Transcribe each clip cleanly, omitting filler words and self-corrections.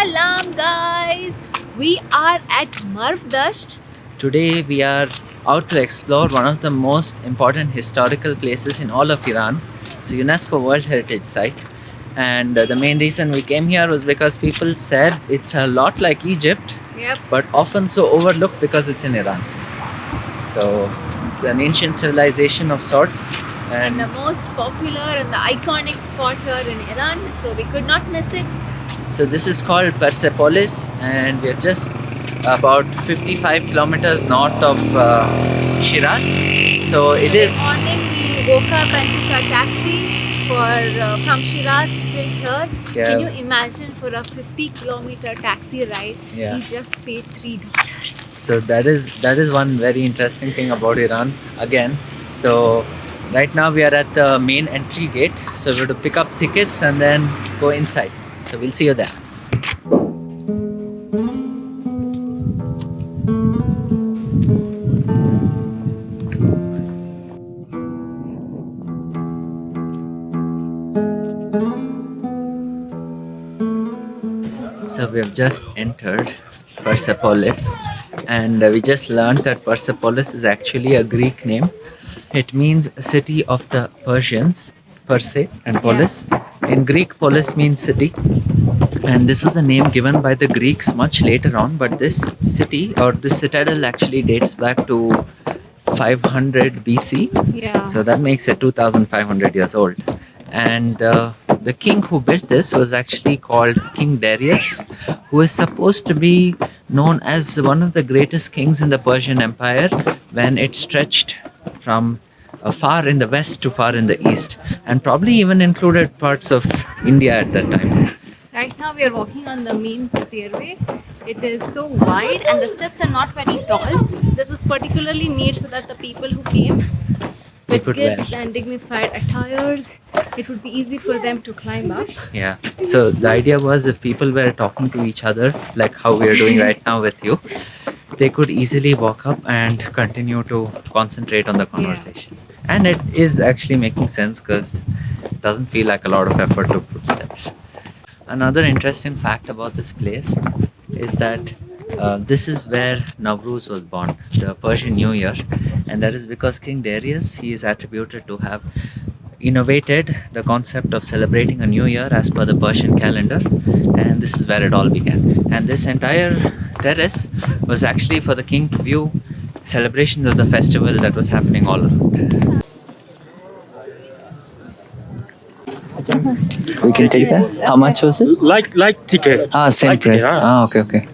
Salam guys! We are at Marvdasht. Today we are out to explore one of the most important historical places in all of Iran. It's a UNESCO World Heritage Site. And the main reason we came here was because people said it's a lot like Egypt, Yep. but often so overlooked because it's in Iran. So it's an ancient civilization of sorts. And the most popular and the iconic spot here in Iran. So we could not miss it. So this is called Persepolis, and we're just about 55 kilometers north of Shiraz. So it is. This morning we woke up and took a taxi from Shiraz till here. Yeah. Can you imagine for a 50-kilometer taxi ride, Yeah. we just paid $3. So that is one very interesting thing about Iran again. So right now we are at the main entry gate. So we have to pick up tickets and then go inside. So we'll see you there. So we have just entered Persepolis, and we just learned that Persepolis is actually a Greek name. It means city of the Persians, Perse and Polis. In Greek, Polis means city, and this is the name given by the Greeks much later on. But this city or this citadel actually dates back to 500 BC. Yeah. So that makes it 2,500 years old. And the king who built this was actually called King Darius, who is supposed to be known as one of the greatest kings in the Persian Empire when it stretched from far in the west to far in the east, and probably even included parts of India at that time. Right now we are walking on the main stairway. It is so wide and the steps are not very tall. This is particularly made so that the people who came with could gifts wear. and dignified attires, it would be easy for them to climb up. Yeah. So the idea was if people were talking to each other, like how we are doing right now with you, they could easily walk up and continue to concentrate on the conversation. And it is actually making sense because it doesn't feel like a lot of effort to put steps. Another interesting fact about this place is that this is where Nowruz was born, the Persian New Year, and that is because King Darius, he is attributed to have innovated the concept of celebrating a new year as per the Persian calendar, and this is where it all began. And this entire terrace was actually for the king to view celebrations of the festival that was happening all around. We can take that. How much was it? Like ticket. Same Like price. ticket, huh? Okay.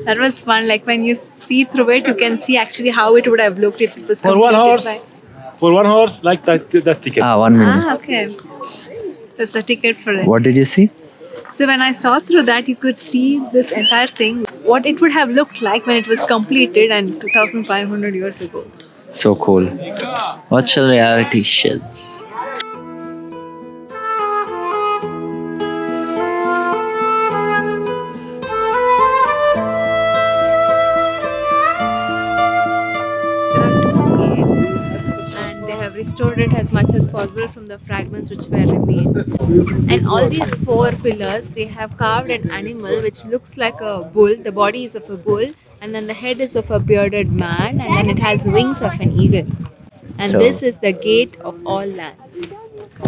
That was fun. Like when you see through it, you can see actually how it would have looked if it was For one completed horse. For 1 horse, like that ticket. 1 minute. okay. That's a ticket for it. What did you see? So when I saw through that, you could see this entire thing, what it would have looked like when it was completed and 2,500 years ago. So cool. Virtual reality shiz. There are 2 gates and they have restored it as much as possible from the fragments which were remained. And all these 4 pillars, they have carved an animal which looks like a bull. The body is of a bull, and then the head is of a bearded man, and then it has wings of an eagle. And So- this is the gate of all lands.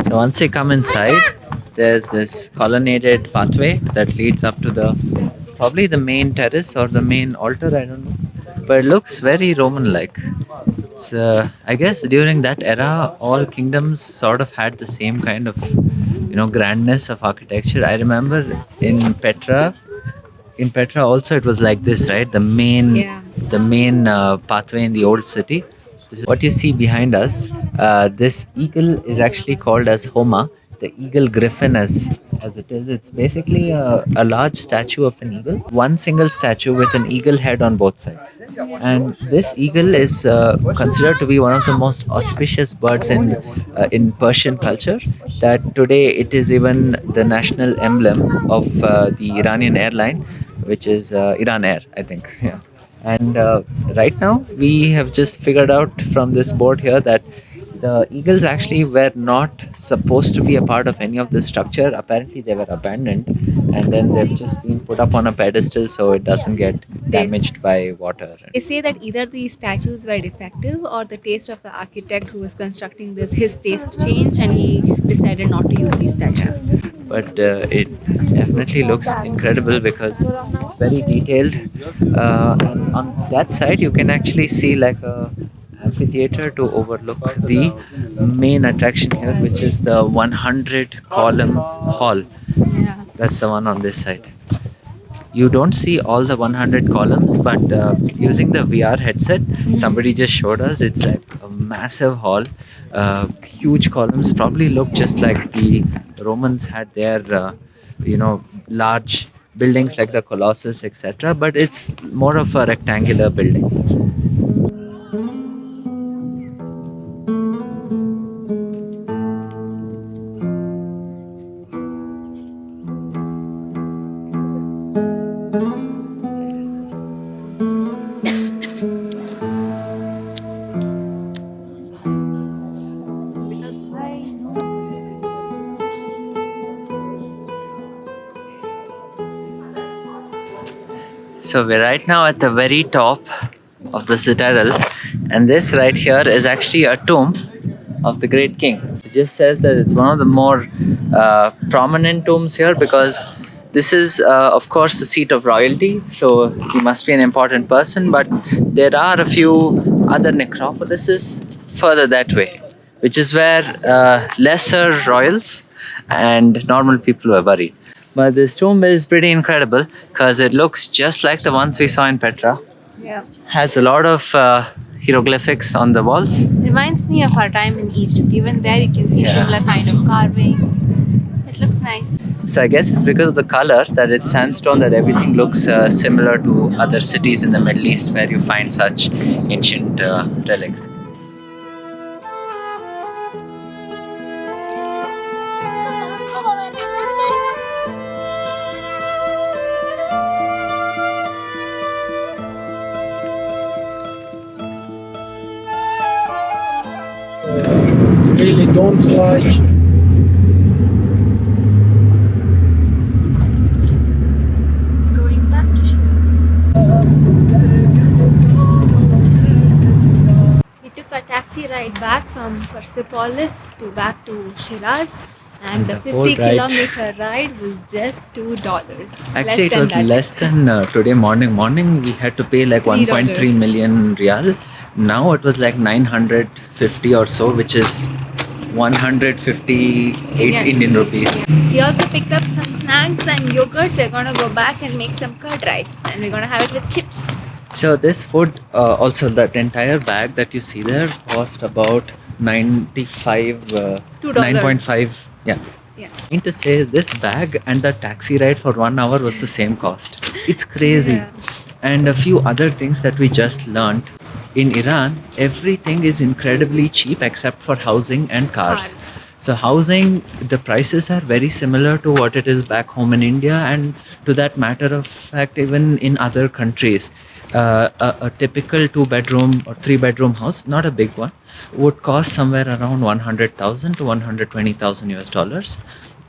So once you come inside, there's this colonnaded pathway that leads up to probably the main terrace or the main altar, I don't know. But it looks very Roman-like. It's, I guess during that era, all kingdoms sort of had the same kind of, grandness of architecture. I remember in Petra also it was like this, right? The main pathway in the old city. This is what you see behind us. This eagle is actually called as Homa, the eagle griffin as it is. It's basically a large statue of an eagle, one single statue with an eagle head on both sides. And this eagle is considered to be one of the most auspicious birds in Persian culture. That today it is even the national emblem of the Iranian airline, which is Iran Air, I think. Yeah. And right now we have just figured out from this board here that The eagles actually were not supposed to be a part of any of this structure. Apparently, they were abandoned, and then they've just been put up on a pedestal so it doesn't get damaged This by water. They say that either the statues were defective or the taste of the architect who was constructing this, his taste changed and he decided not to use these statues. But it definitely looks incredible because it's very detailed. And on that side, you can actually see like a amphitheater to overlook the main attraction here, which is the 100 column hall. Yeah. That's the one on this side. You don't see all the 100 columns, but using the VR headset, somebody just showed us it's like a massive hall, huge columns, probably look just like the Romans had their, large buildings like the Colossus, etc. But it's more of a rectangular building. Because why? So we're right now at the very top of the citadel, and this right here is actually a tomb of the great king. It just says that it's one of the more prominent tombs here because this is, of course, the seat of royalty, so he must be an important person. But there are a few other necropolises further that way, which is where lesser royals and normal people were buried. But this tomb is pretty incredible because it looks just like the ones we saw in Petra. Yeah. Has a lot of hieroglyphics on the walls. Reminds me of our time in Egypt. Even there you can see Yeah. similar kind of carvings. It looks nice. So I guess it's because of the color that it's sandstone that everything looks similar to other cities in the Middle East where you find such ancient relics. Really don't like. Going back to Shiraz. We took a taxi ride back from Persepolis to back to Shiraz, and the the whole 50 ride- kilometer ride was just $2. Actually, it Less was than that. less than today morning. We had to pay like $3. 1.3 million riyal. Now it was like 950 or so, which is 158 Indian rupees. We also picked up some snacks and yogurt. We're gonna go back and make some curd rice, and we're gonna have it with chips. So this food, also that entire bag that you see there cost about 95, $2. 9.5. Yeah. Yeah. I mean to say this bag and the taxi ride for 1 hour was the same cost. It's crazy. Yeah. And a few other things that we just learned. In Iran, everything is incredibly cheap except for housing and cars. So housing, the prices are very similar to what it is back home in India, and to that matter of fact, even in other countries. A typical 2-bedroom or 3-bedroom house, not a big one, would cost somewhere around 100,000 to 120,000 US dollars.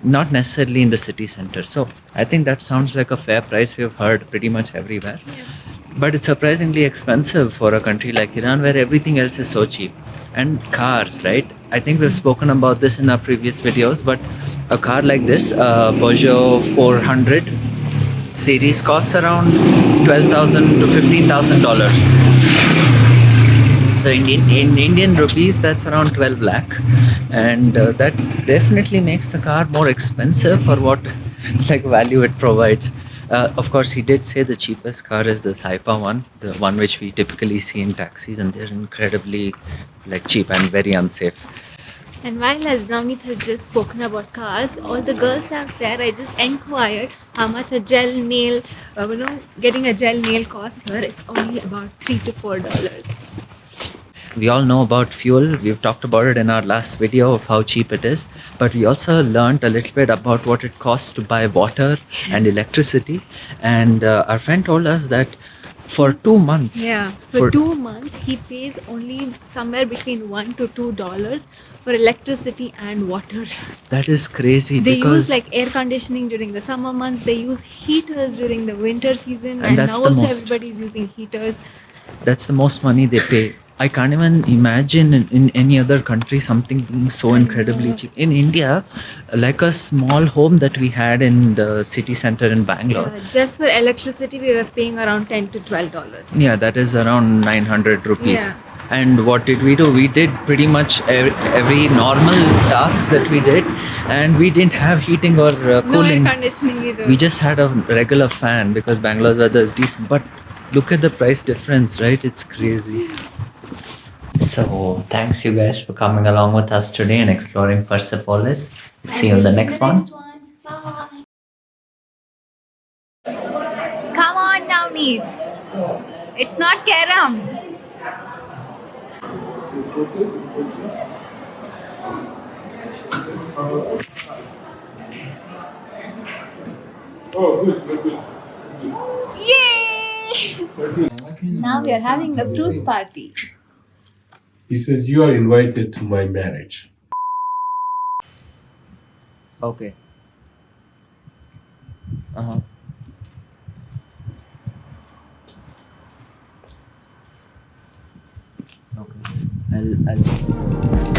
Not necessarily in the city center. So I think that sounds like a fair price we've heard pretty much everywhere. But it's surprisingly expensive for a country like Iran where everything else is so cheap. And cars, right? I think we've spoken about this in our previous videos, but a car like this, Peugeot 400 series, costs around $12,000 to $15,000. So in Indian rupees, that's around 12 lakh. And that definitely makes the car more expensive for what like value it provides. Of course, he did say the cheapest car is the Saipa one, the one which we typically see in taxis, and they're incredibly like cheap and very unsafe. And while as Navneet has just spoken about cars, all the girls out there, I just inquired how much a gel nail, getting a gel nail costs here. It's only about $3 to $4. We all know about fuel. We've talked about it in our last video of how cheap it is. But we also learned a little bit about what it costs to buy water and electricity. And our friend told us that For 2 months. Yeah, for 2 months he pays only somewhere between $1 to $2 for electricity and water. That is crazy They because use like air conditioning during the summer months. They use heaters during the winter season, And and that's now the also most. everybody is using heaters. that's the most money they pay. I can't even imagine in any other country something being so incredibly cheap. In India, like a small home that we had in the city center in Bangalore, Just for electricity, we were paying around $10 to $12. yeah, that is around 900 rupees. Yeah. And what did we do? We did pretty much every normal task that we did, and we didn't have heating or No air cooling. conditioning either. We just had a regular fan because Bangalore's weather is decent. But look at the price difference, right? It's crazy. So, thanks you guys for coming along with us today and exploring Persepolis. See you in the next one. Bye. Come on now, Neat. It's not carom. Yay! Now we are having a fruit party. He says, "You are invited to my marriage." Okay. Uh-huh. Okay. I'll just.